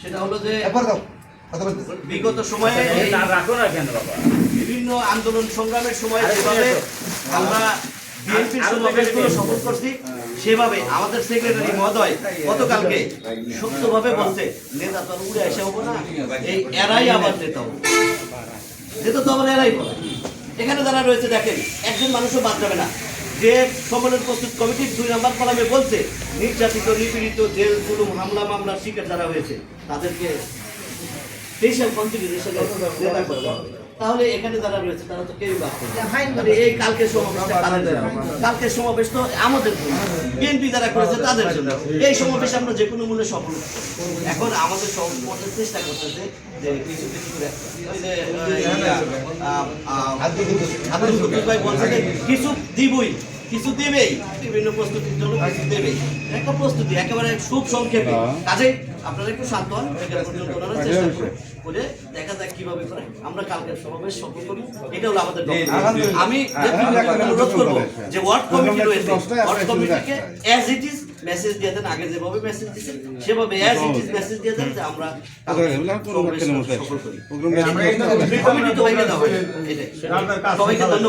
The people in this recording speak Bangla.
সেটা হলো যে বিগত সময়ে বিভিন্ন আন্দোলন সংগ্রামের সময় যেভাবে আমরা বিএনপির সমাবেশগুলো সফল করছি, সেভাবে আমাদের সেক্রেটারি মহোদয় গতকালকে সত্যভাবে বলছে, নেতা তো উড়ে এসে হবো না, এই এরাই আবার নেতা হবো। নেতা তো আবার এরাই বলে। এখানে যারা রয়েছে দেখেন, একজন মানুষও বাদ যাবে না। যে সম্মেলন প্রস্তুত কমিটির 2 নম্বর কলামে বলছে নির্যাতিত, নিপীড়িত, জেল জুলুম, হামলা মামলার শিকার যারা হয়েছে তাদেরকে স্পেশাল কনসিডারেশন নেতা করতে হবে। তাহলে এখানে যারা রয়েছে তারা তো কেউই বাদ পড়বে। এই কালকের সমাবেশটা কাদের জন্য? কালকের সমাবেশ তো আমাদের জন্য, বিএনপি যারা করেছে তাদের জন্য। এই সমাবেশ আমরা যে কোনো মূল্যে সফল করব। এখন আমাদের সর্বোচ্চ চেষ্টা করতেছে যে কিছু কিছু করে ভাই বলছে যে কিছু দিবই, কিছু দেবেই, বিভিন্ন প্রস্তুতির জন্য কিছু দেবেই। একটা প্রস্তুতি একেবারে খুব সংক্ষেপে। কাজেই আপনারা একটু শান্ত হন, চেষ্টা করে দেখা যাক কিভাবে করে আমরা কালকের সমাবেশ সফল করি। এটা হলো আমাদের আমি অনুরোধ করবো যে ওয়ার্ড কমিটি রয়েছে, ওয়ার্ড কমিটিকে অ্যাজ ইট ইজ মেসেজ দিয়ে দেন, আগে যেভাবে মেসেজ দিচ্ছেন সেভাবে অ্যাজ ইট ইজ মেসেজ দিয়ে দেন যে আমরা সফল করি। কমিটি তো ভেঙে দেওয়া হয়। এটাই। সবাইকে ধন্যবাদ।